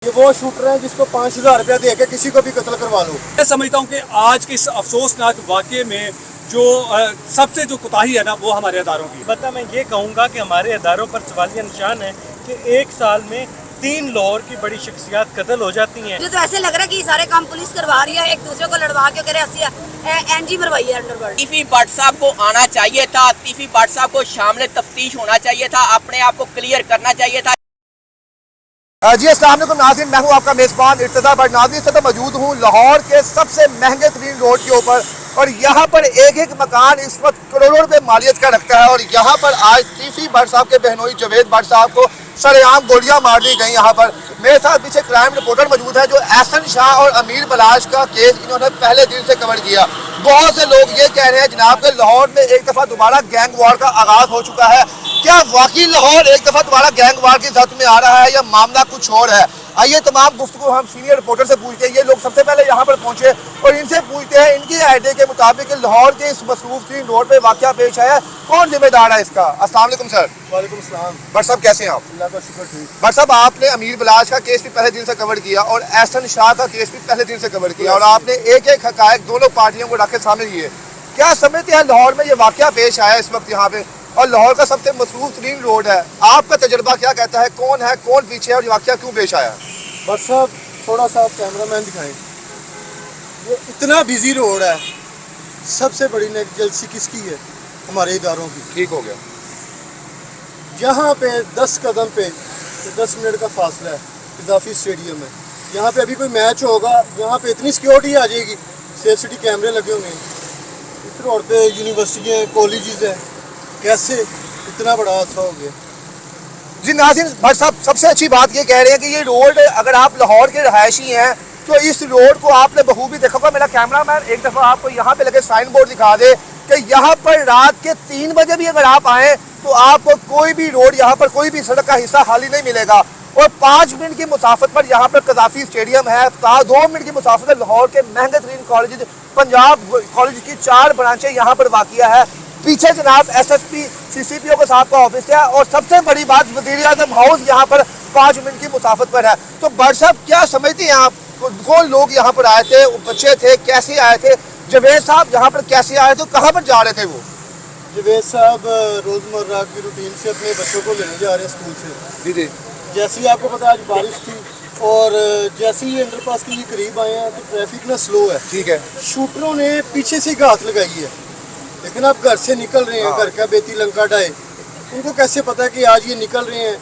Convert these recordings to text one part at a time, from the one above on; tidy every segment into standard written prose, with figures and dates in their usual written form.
ये वो शूटर है जिसको 5,000 रुपया दे के किसी को भी कत्ल करवा लो। मैं समझता हूँ कि आज के इस अफसोसनाक वाक़े में जो सबसे जो कोताही है ना वो हमारे अदारों की। बता मैं ये कहूँगा कि हमारे अदारों पर सवालिया निशान है कि एक साल में 3 लाहौर की बड़ी शख्सियात कत्ल हो जाती हैं। मुझे तो ऐसे लग रहा है कि सारे काम पुलिस करवा रही है, एक दूसरे को लड़वा के करे एनजी मरवाई है अंडरवर्ल्ड। तीफी भट्ट साहब को आना चाहिए था, तीफी भट्ट साहब को शामिल तफ्तीश होना चाहिए था, अपने आप को क्लियर करना चाहिए था। जी अस्सलाम वालेकुम नाज़रीन, मैं हूं आपका मेज़बान इर्तिज़ा भट्ट। नाज़रीन से तो मौजूद हूं लाहौर के सबसे महंगे तरीन रोड के ऊपर और यहाँ पर एक एक मकान इस वक्त करोड़ों रुपए मालियत का रखता है और यहाँ पर आज तीफी भट्ट साहब के बहनोई जवेद भट्ट साहब को सरेआम गोलियां मार दी गई। यहाँ पर मेरे साथ पीछे क्राइम रिपोर्टर मौजूद है जो एहसन शाह और अमीर बलाश का केस इन्होंने पहले दिन से कवर किया। बहुत से लोग ये कह रहे हैं जनाब के लाहौर में एक दफ़ा दोबारा गैंग वार का आगाज हो चुका है। क्या वाकई लाहौर एक दफ़ा दोबारा गैंग वार की जद में आ रहा है या मामला कुछ और है? आइए तमाम गुफ्तगू हम सीनियर रिपोर्टर से पूछते हैं। ये लोग सबसे पहले यहाँ पर पहुंचे और इनसे पूछते हैं इनकी आइडिया के मुताबिक लाहौर के इस मसरूफ तरीन रोड पे वाक़या पेश आया, कौन जिम्मेदार है इसका? अस्सलाम वालेकुम सर। वालेकुम सलाम। भट्ट साहब कैसे हैं आप? अल्लाह का शुक्र ठीक। भट्ट साहब आपने अमीर बलाश का केस भी पहले दिन से कवर किया और एहसन शाह का केस भी पहले दिन से कवर किया और आपने एक एक हकायक दोनों पार्टियों को रख के सामने किए। क्या समझते हैं लाहौर में ये वाक़या पेश आया इस वक्त यहाँ पे और लाहौर का सबसे मसरूफ तरीन रोड है, आपका तजर्बा क्या कहता है? कौन पीछे है और वाक़या क्यों पेश आया? भट्ट साहब थोड़ा सा कैमरामैन दिखाएं। ये इतना बिजी रोड है, सबसे बड़ी नेगलिजेंसी किसकी है? हमारे इदारों की। ठीक हो गया। यहाँ पे 10 कदम पे 10 मिनट का फासला है, इजाफी स्टेडियम है। यहाँ पे अभी कोई मैच होगा, यहाँ पे इतनी सिक्योरिटी आ जाएगी, सेफ सिटी कैमरे लगे होंगे। इस रोड पे यूनिवर्सिटी हैं, कॉलेजेस हैं, कैसे इतना बड़ा हादसा हो गया? जी नाज़रीन, भट्ट साहब सबसे अच्छी बात ये कह रहे हैं कि ये रोड अगर आप लाहौर के रहायशी हैं तो इस रोड को आपने बखूबी देखा होगा। मेरा कैमरामैन एक दफ़ा आपको यहाँ पे लगे साइन बोर्ड दिखा दे कि यहाँ पर रात के 3 बजे भी अगर आप आएँ तो आपको कोई भी रोड, यहाँ पर कोई भी सड़क का हिस्सा खाली नहीं मिलेगा और 5 मिनट की मुसाफत पर यहाँ पर कज़ाफ़ी स्टेडियम है। 2 मिनट की मुसाफत पर लाहौर के महंगे तरीन कॉलेज पंजाब कॉलेज की 4 ब्रांचें यहाँ पर वाक़िया है। पीछे जनाब SSP CCPO के साहब का ऑफिस है और सबसे बड़ी बात वज़ीर-ए-आज़म हाउस यहाँ पर 5 मिनट की मुसाफत पर है। तो भट्ट साहब क्या समझते हैं आप, कौन लोग यहाँ पर आए थे, बच्चे थे, कैसे आए थे? जवेद साहब यहाँ पर कैसे आए थे, कहाँ पर जा रहे थे वो? जवेद साहब रोज़मर्रा की रूटीन से अपने बच्चों को लेने जा रहे हैं स्कूल से। जी जैसे ही आपको पता है आज बारिश थी और जैसे ही अंडरपास के लिए करीब आए हैं तो ट्रैफिक ना स्लो है। ठीक है। शूटरों ने पीछे से घात लगाई है, लेकिन आप घर से निकल रहे हैं, घर का बेती लंका डाए, उनको कैसे पता है कि आज ये निकल रहे हैं?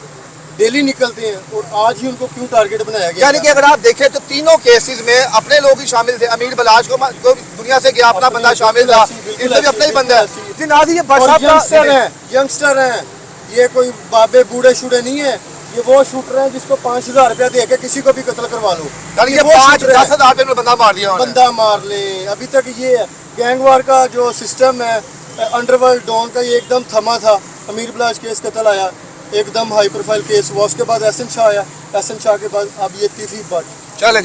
डेली निकलते हैं और आज ही उनको क्यों टारगेट बनाया गया? यानी कि अगर आप देखें तो तीनों केसेस में अपने लोग ही शामिल थे। अमीर बलाश को दुनिया से गया अपना बंदा शामिल था, इसमें भी अपना ही बंदा है। जी नाज़रीन, ये भट्ट साहब यंगस्टर हैं, ये कोई बाबे बूढ़े शूढ़े नहीं है। ये वो शूटर है जिसको 5,000 रुपया दे के किसी को भी कत्ल करवा लो। यानी ये 5-10 हज़ार रुपये में बंदा मार दिया, बंदा मार ले। अभी तक ये गैंगवार का जो सिस्टम है, अंडरवर्ल्ड डॉन का, ये एकदम थमा था। अमीर बलाश केस कत्ल आया, एकदम हाई प्रोफाइल केस हुआ, उसके बाद एहसन शाह आया, एहसन शाह के बाद अब ये तीफी भट्ट। चलें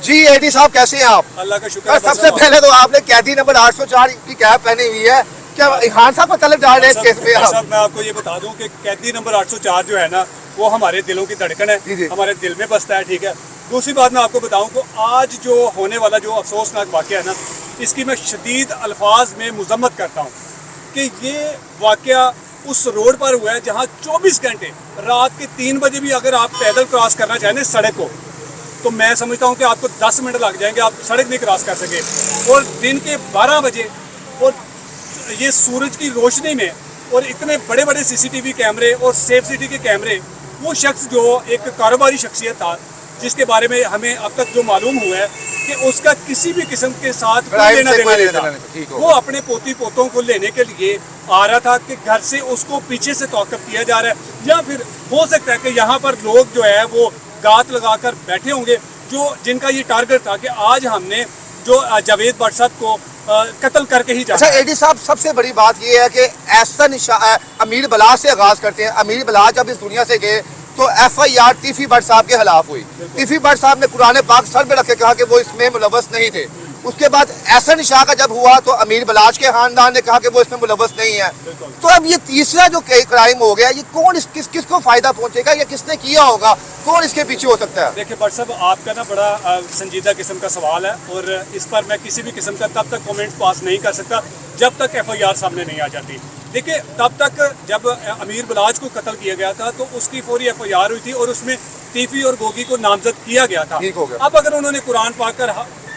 जी AD साहब कैसे हैं आप? अल्लाह का शुक्र है। सबसे पहले तो आपने कैदी नंबर 804 की कैप पहनी हुई है, क्या खान साहब को तलब डाल रहे हैं इस केस में? साहब मैं आपको ये बता दूं कि कैदी नंबर 804 जो है ना वो हमारे दिलों की धड़कन है, हमारे दिल में बसता है। ठीक है। दूसरी बात मैं आपको बताऊं कि आज जो होने वाला जो अफसोसनाक वाक़या है ना, इसकी मैं शदीद अल्फाज में मजम्मत करता हूँ कि ये वाक़या उस रोड पर हुआ है जहाँ 24 घंटे रात के 3 बजे भी अगर आप पैदल क्रॉस करना चाहें सड़क को तो मैं समझता हूँ कि आपको 10 मिनट लग जाएंगे, आप सड़क नहीं क्रॉस कर सके। और दिन के 12 बजे और ये सूरज की रोशनी में और इतने बड़े बड़े CCTV कैमरे और सेफ सिटी के कैमरे, वो शख्स जो एक कारोबारी शख्सियत था जिसके बारे में हमें अब तक जो मालूम हुआ है कि उसका किसी भी किस्म के साथ कोई लेना देना नहीं था, वो अपने पोती पोतों को लेने के लिए आ रहा था कि घर से उसको पीछे से तौक़ुफ़ किया जा रहा है या फिर हो सकता है कि यहाँ पर लोग जो है वो गात लगाकर बैठे होंगे जो जिनका ये टारगेट था कि आज हमने जो जवेद भट्ट साहब को कत्ल करके ही जाना। अच्छा AD साहब, सबसे बड़ी बात ये है कि एहसन शाह अमीर बलाश से आगाज करते हैं। अमीर बलाश जब इस दुनिया से गए तो FIR तीफी भट्ट साहब के खिलाफ हुई। तीफी भट्ट साहब ने कुरान पाक सर पे रख के कहा कि वो इसमें मुलव्वस नहीं थे। उसके बाद एहसन शाह का जब हुआ तो अमीर बलाच के खानदान ने कहा कि वो इसमें मुलव्वस नहीं है। तो अब ये तीसरा जो क्राइम हो गया, ये कौन किसको फायदा पहुंचेगा, या किसने किया होगा, कौन इसके पीछे हो सकता है? देखिए भट्ट साहब, आपका ना बड़ा संजीदा किस्म का सवाल है और इस पर मैं किसी भी किस्म का तब तक कमेंट्स पास नहीं कर सकता जब तक FIR सामने नहीं आ जाती। देखिए तब तक जब अमीर बलाच को कत्ल किया गया था तो उसकी फौरी FIR हुई थी और उसमें तीफी और गोगी को नामजद किया गया था। ठीक हो गया। अब अगर उन्होंने कुरान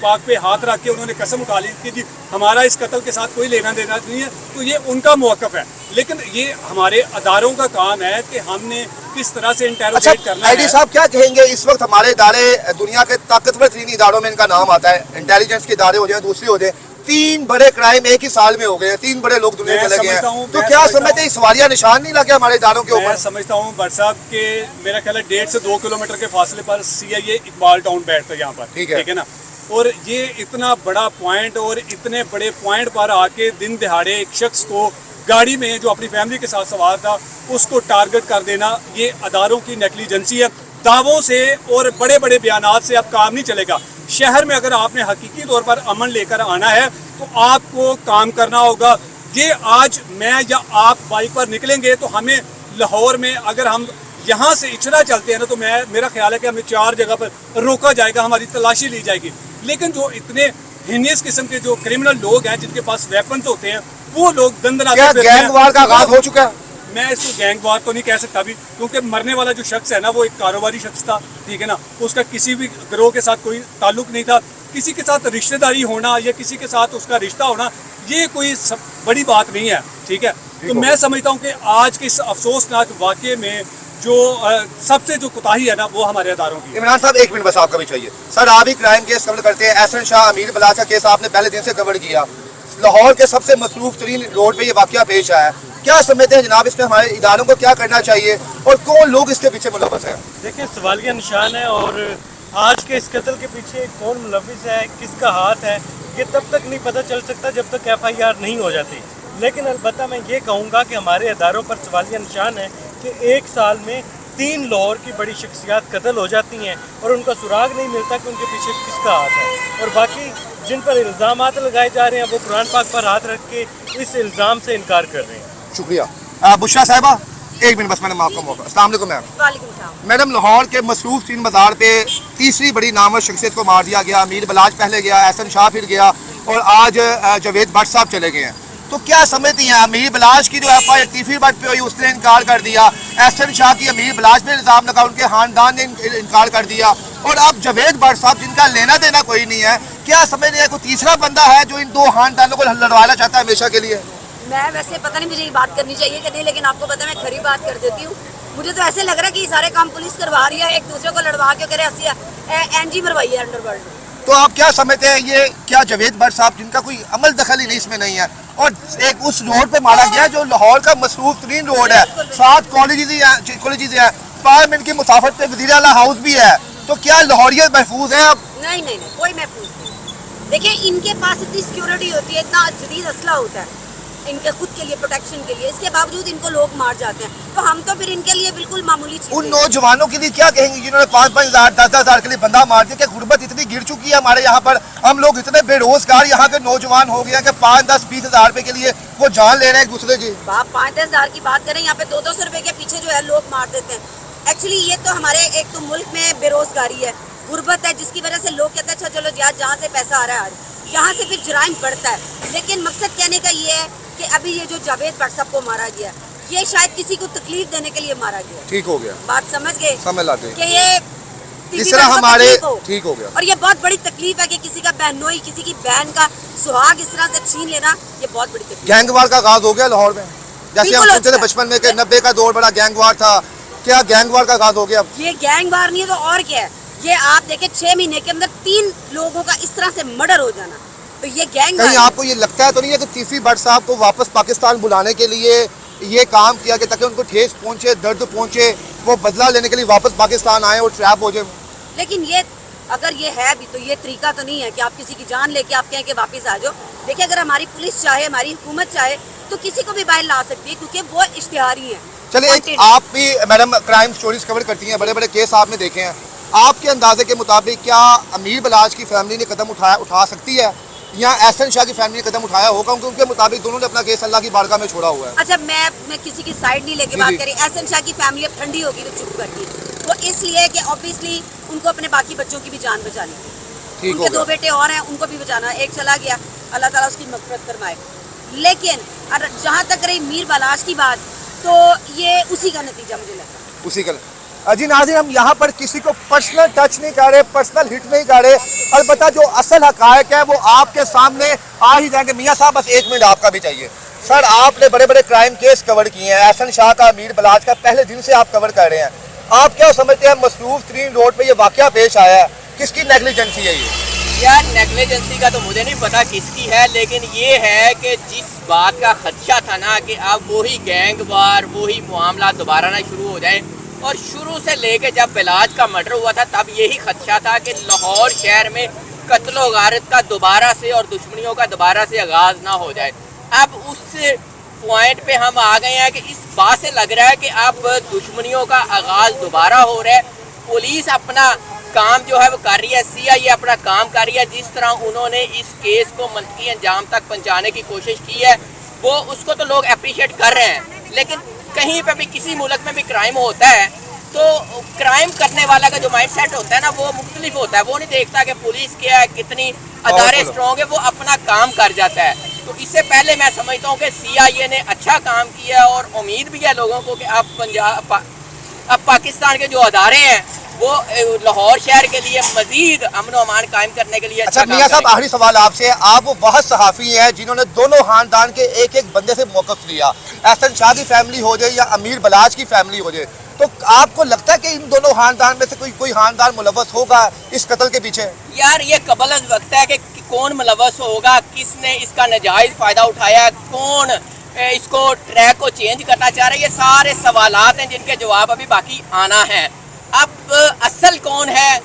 पाक पे हाथ रख के उन्होंने कसम उठा ली कि जी हमारा इस कत्ल के साथ कोई लेना देना नहीं है, तो ये उनका मौक़िफ़ है। लेकिन ये हमारे अदारों का काम है कि हमने किस तरह से इंटेरोगेट करना है। आईडी साहब क्या कहेंगे, इस वक्त हमारे इदारे दुनिया के ताकतवर 3 इदारों में इनका नाम आता है, इंटेलिजेंस के इदारे हो जाए, दूसरे हो जाए, 3 बड़े क्राइम एक ही साल में हो गए, 3 बड़े लोग दुनिया में लगे हैं, तो क्या समझते हैं सवालिया निशान नहीं लगे हमारे इदारों के ऊपर? मैं समझता हूँ भट्ट साहब के मेरा ख्याल है 1.5 से 2 किलोमीटर के फासले पर CIA इकबाल टाउन बैठता है यहाँ पर, ठीक है ना। और ये इतना बड़ा पॉइंट और इतने बड़े पॉइंट पर आके दिन दिहाड़े एक शख्स को गाड़ी में जो अपनी फैमिली के साथ सवार था उसको टारगेट कर देना, ये अदारों की नेग्लिजेंसी है। दावों से और बड़े बड़े बयानात से अब काम नहीं चलेगा। शहर में अगर आपने हकीकी तौर पर अमन लेकर आना है तो आपको काम करना होगा। ये आज मैं या आप बाइक पर निकलेंगे तो हमें लाहौर में अगर हम यहाँ से इचरा चलते हैं ना तो मेरा ख्याल है कि हमें 4 जगह पर रोका जाएगा, हमारी तलाशी ली जाएगी। लेकिन जो इतने हिनियस किस्म के जो क्रिमिनल लोग हैं जिनके पास वेपन्स होते हैं वो लोग दंदनाते फिरते हैं। गैंगवार का आगाज हो चुका है? मैं इसको गैंगवार तो नहीं कह सकता अभी, क्योंकि मरने वाला जो शख्स है ना वो एक कारोबारी शख्स था, ठीक है ना। उसका किसी भी गिरोह के साथ कोई ताल्लुक नहीं था। किसी के साथ रिश्तेदारी होना या किसी के साथ उसका रिश्ता होना ये कोई बड़ी बात नहीं है, ठीक है। तो मैं समझता हूँ कि आज के इस अफसोसनाक वाक़े में जो सबसे जो कोताही है ना वो हमारे अदारों की। इमरान साहब 1 मिनट बस आपका भी चाहिए। सर आप ही क्राइम केस कवर करते हैं, एहसन शाह अमीर बलाच का केस आपने पहले दिन से कवर किया, लाहौर के सबसे मसरूफ तरीन रोड पे ये वाकया पेश आया, क्या समझते हैं जनाब इसमें हमारे इदारों को क्या करना चाहिए और कौन लोग इसके पीछे मुलव्वस हैं? देखिए सवालिया निशान है और आज के इस कत्ल के पीछे कौन मुलव्वस है, किसका हाथ है, ये तब तक नहीं पता चल सकता जब तक FIR नहीं हो जाती। लेकिन अलबत्ता मैं ये कहूँगा कि हमारे अदारों पर सवालिया निशान है कि 1 साल में 3 लाहौर की बड़ी शख्सियात कत्ल हो जाती हैं और उनका सुराग नहीं मिलता कि उनके पीछे किसका हाथ है। और बाकी जिन पर इल्ज़ामात लगाए जा रहे हैं वो कुरान पाक पर हाथ रख के इस इल्ज़ाम से इनकार कर रहे हैं। शुक्रिया। बुशरा साहिबा 1 मिनट बस, मैंने आपका मौका। अस्सलाम वालेकुम मैम। वालेकुम सलाम। मैडम लाहौर के मसरूफ 3 बाजार पे तीसरी बड़ी नामवर शख्सियत को मार दिया गया, अमीर बलाच पहले गया, एहसन शाह फिर गया और आज जावेद भट्ट साहब चले गए हैं, तो क्या समझती हैं अमीर बलाच की जो FIR तीसरी भट्ट पे हुई उसने इनकार कर दिया, एहसन शाह की अमीर बलाच पे इल्ज़ाम लगा, उनके खानदान ने इनकार कर दिया और अब जावेद भट्ट साहब जिनका लेना देना कोई नहीं है, क्या समझ रहे हैं कोई तीसरा बंदा है जो इन 2 खानदानों को लड़वाना चाहता है हमेशा के लिए? मैं वैसे पता नहीं मुझे ये बात करनी चाहिए कि नहीं, लेकिन आपको पता है मैं खरी बात कर देती हूँ। मुझे तो ऐसे लग रहा है कि ये सारे काम पुलिस करवा रही है, एक दूसरे को लड़वा के करे NG मरवाई है अंडरवर्ल्ड। तो आप क्या समझते हैं ये क्या जावेद भट्ट साहब जिनका कोई अमल दखल ही नहीं इसमें नहीं है और एक उस रोड पे मारा गया जो लाहौर का मसरूफ तरीन रोड है, 7 कॉलेजेस हैं, पार्लियामेंट की मुसाफत पे वज़ीर आला हाउस भी है, तो क्या लाहौरियत महफूज है? अब नहीं नहीं नहीं, कोई महफूज नहीं। देखिए इनके पास इतनी सिक्योरिटी होती है, इतना जदीद असला होता है इनके खुद के लिए, प्रोटेक्शन के लिए, इसके बावजूद इनको लोग मार जाते हैं, तो हम तो फिर इनके लिए बिल्कुल मामूली चीज़। उन नौजवानों के लिए क्या कहेंगे जिन्होंने 5-5 हज़ार 10-10 हज़ार के लिए बंदा मार दिया? क्या गुर्बत इतनी गिर चुकी है हमारे यहाँ पर, हम लोग इतने बेरोजगार यहाँ के नौजवान हो गए हैं कि 5-10-20 हज़ार रुपए के लिए वो जान ले रहे हैं एक दूसरे की। आप 5-10 हज़ार की बात करें, यहाँ पे 200-200 रुपए के पीछे जो है लोग मार देते हैं। एक्चुअली ये तो हमारे एक तो मुल्क में बेरोजगारी है, गुर्बत है, जिसकी वजह से लोग कहते हैं अच्छा चलो जहाँ से पैसा आ रहा है यहाँ से फिर जुराइम बढ़ता है। लेकिन मकसद कहने का ये है कि अभी ये जो जावेद भट्ट साहब को मारा गया ये शायद किसी को तकलीफ देने के लिए मारा गया। ठीक हो गया, बात समझ गए? समझ लाते हैं कि ये इस तरह हमारे ठीक हो गया। और ये बहुत बड़ी तकलीफ है कि किसी का बहनोई, किसी की बहन का सुहाग इस तरह से छीन लेना, ये बहुत बड़ी तकलीफ। गैंगवार का आगाज हो गया लाहौर में, जैसे हम सुनते थे बचपन में कि 90 का दौर बड़ा गैंगवार था, क्या गैंगवार का आगाज हो गया? ये गैंगवार नहीं है तो और क्या है? ये आप देखें 6 महीने के अंदर 3 लोगों का इस तरह से मर्डर हो जाना, तो ये गैंग। कहीं आपको ये लगता है तो नहीं है कि तीसरी भट्ट साहब को वापस पाकिस्तान बुलाने के लिए ये काम किया कि ताकि उनको ठेस पहुंचे, दर्द पहुंचे, वो बदला लेने के लिए वापस पाकिस्तान आए और ट्रैप हो जाए? लेकिन ये अगर ये है भी तो ये तरीका तो नहीं है कि आप किसी की जान लेके आप कहें कि वापस आ जाओ। देखिए अगर हमारी पुलिस चाहे, हमारी हुकूमत चाहे तो किसी को भी बाहर ला सकती है, क्योंकि वो इश्तिहारी है। चलिए आप भी मैडम क्राइम स्टोरीज कवर करती हैं, बड़े बड़े केस आपने देखे हैं, आपके अंदाजे के मुताबिक क्या अमीर बलाज की फैमिली ने कदम उठा सकती है या एहसन शाह की फैमिली ने कदम उठाया होगा? क्योंकि उनके मुताबिक दोनों ने अपना केस अल्लाह की बारगाह में छोड़ा हुआ है। अच्छा, मैं किसी की साइड नहीं लेके जी, बात जी। करी। एहसन शाह की फैमिली अब ठंडी होगी तो चुप करती, वो इसलिए कि ऑब्वियसली उनको अपने बाकी बच्चों की भी जान बचानी है। ठीक उनके हो गया। 2 बेटे और हैं, उनको भी बचाना। एक चला गया, अल्लाह ताला उसकी मग़फ़िरत फरमाए। लेकिन जहाँ तक रही मीर बलाज की बात, तो ये उसी का नतीजा मुझे लगता है। उसी का जी नाज़रीन, हम यहाँ पर किसी को पर्सनल टच नहीं कर रहे, पर्सनल हिट नहीं कर रहे। अलबत्ता जो असल हक़ाइक़ है वो आपके सामने आ ही जाएंगे। मियाँ साहब बस 1 मिनट आपका भी चाहिए। सर, आपने बड़े बड़े क्राइम केस कवर किए हैं, एहसन शाह का, अमीर बलाज का पहले दिन से आप कवर कर रहे हैं। आप क्या समझते हैं मसरूफ तरीन रोड पे ये वाक़या पेश आया है, किसकी नेग्लिजेंसी है ये? यार नेग्लिजेंसी का तो मुझे नहीं पता किसकी है, लेकिन ये है कि जिस बात का खदशा था ना कि अब वही गैंग वार, वही मामला दोबारा ना शुरू हो जाए, और शुरू से लेके जब बलाज का मर्डर हुआ था तब यही खदशा था कि लाहौर शहर में कत्लो गारत का दोबारा से और दुश्मनियों का दोबारा से आगाज़ ना हो जाए। अब उस पॉइंट पे हम आ गए हैं कि इस बात से लग रहा है कि अब दुश्मनियों का आगाज़ दोबारा हो रहा है। पुलिस अपना काम जो है वो कर रही है, CIA अपना काम कर रही है। जिस तरह उन्होंने इस केस को मंतकी अंजाम तक पहुंचाने की कोशिश की है वो उसको तो लोग अप्रिशिएट कर रहे हैं, लेकिन कहीं पे भी किसी मुल्क में भी क्राइम होता है तो क्राइम करने वाला का जो माइंड सेट होता है ना वो मुख्तलिफ होता है। वो नहीं देखता कि पुलिस क्या है, कितनी अदारे स्ट्रॉन्ग है, वो अपना काम कर जाता है। तो इससे पहले मैं समझता हूँ कि CIA ने अच्छा काम किया और उम्मीद भी है लोगों को कि अब पाकिस्तान के जो अदारे हैं वो लाहौर शहर के लिए मजीद अमन और अमान कायम करने के लिए अच्छा मियाँ साहब, आखिरी सवाल आपसे। आप वो वह सहाफ़ी हैं जिन्होंने दोनों खानदान के एक एक बंदे से मौक़िफ़ लिया, एहसन शाह की फैमिली हो जाए या अमीर बलाज की फैमिली हो जाए, तो आपको लगता है कि इन दोनों खानदान में से कोई खानदान मुलव्वस होगा इस कत्ल के पीछे? यार ये कबल अज़ वक्त है कि कौन मुलव्वस होगा, किसने इसका नाजायज़ फ़ायदा उठाया, कौन इसको ट्रैक को चेंज करना चाह रहा है, ये सारे सवालात हैं जिनके जवाब अभी बाकी आना है। अब असल कौन है,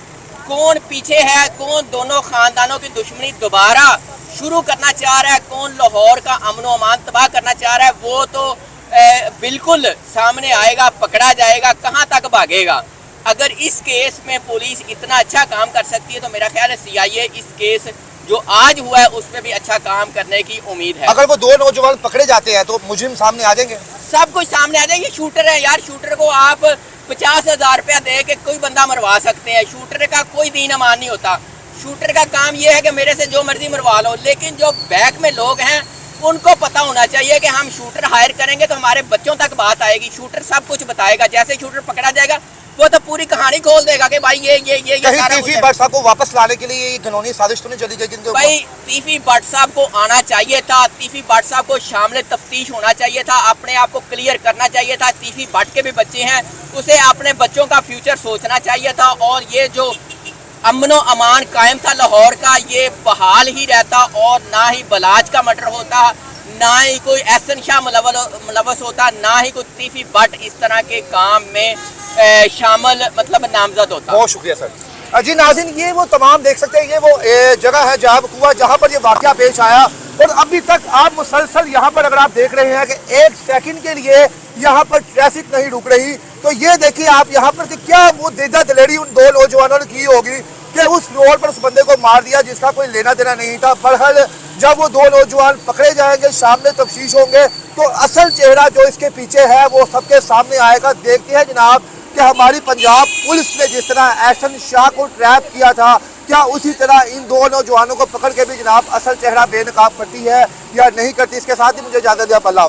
कौन पीछे है, कौन दोनों खानदानों की दुश्मनी दोबारा शुरू करना चाह रहा है, कौन लाहौर का अमन व अमान तबाह करना चाह रहा है, वो तो बिल्कुल सामने आएगा, पकड़ा जाएगा, कहाँ तक भागेगा। अगर इस केस में पुलिस इतना अच्छा काम कर सकती है तो मेरा ख्याल है CIA इस केस जो आज हुआ है उसमें भी अच्छा काम करने की उम्मीद है। अगर वो 2 नौजवान पकड़े जाते हैं तो मुजरिम सामने आ जाएंगे? सब कुछ सामने आ जाएंगे। शूटर है यार, शूटर को आप 50,000 रुपया दे के कोई बंदा मरवा सकते हैं। शूटर का कोई दीन अमान नहीं होता। शूटर का काम ये है कि मेरे से जो मर्जी मरवा लो, लेकिन जो बैक में लोग हैं उनको पता होना चाहिए कि हम शूटर हायर करेंगे तो हमारे बच्चों तक बात आएगी। शूटर सब कुछ बताएगा, जैसे शूटर पकड़ा जाएगा वो तो पूरी कहानी खोल देगा कि भाई ये सारा कुछ है। भट्ट साहब को वापस लाने के लिए ये घिनौनी साजिश तो नहीं चली गई? भाई तीफी भट्ट साहब को आना चाहिए था, तीफी भट्ट साहब को शामिल तफ्तीश होना चाहिए था, अपने आप को क्लियर करना चाहिए था। तीफी भट्ट के भी बच्चे हैं, उसे अपने बच्चों का फ्यूचर सोचना चाहिए था, और ये जो अमनो अमान कायम था लाहौर का ये बहाल ही रहता, और ना ही बलाज का मर्डर होता, ना ही कोई एहसन शाह मुलव्वस होता, ना ही कोई तीफी भट्ट इस तरह के काम में शामिल मतलब नामजद होता। बहुत शुक्रिया सर। जी नाज़रीन, ये वो तमाम देख सकते हैं, ये वो जगह है जहाँ पर ये वाक़या पेश आया, और अभी तक आप मुसलसल यहाँ पर अगर आप देख रहे हैं कि 1 सेकंड के लिए यहाँ पर ट्रैफिक नहीं रुक रही, तो ये देखिए आप यहाँ पर कि क्या वो देदा दिलेरी उन 2 नौजवानों ने की होगी कि उस रोड पर उस बंदे को मार दिया जिसका कोई लेना देना नहीं था। बहरहाल जब वो 2 नौजवान पकड़े जाएंगे, सामने तफ्तीश होंगे, तो असल चेहरा जो इसके पीछे है वो सबके सामने आएगा। देखते हैं जनाब कि हमारी पंजाब पुलिस ने जिस तरह एहसन शाह को ट्रैप किया था, क्या उसी तरह इन 2 नौजवानों को पकड़ के भी जनाब असल चेहरा बेनकाब करती है या नहीं करती। इसके साथ ही मुझे इजाज़त दिया। अल्लाह।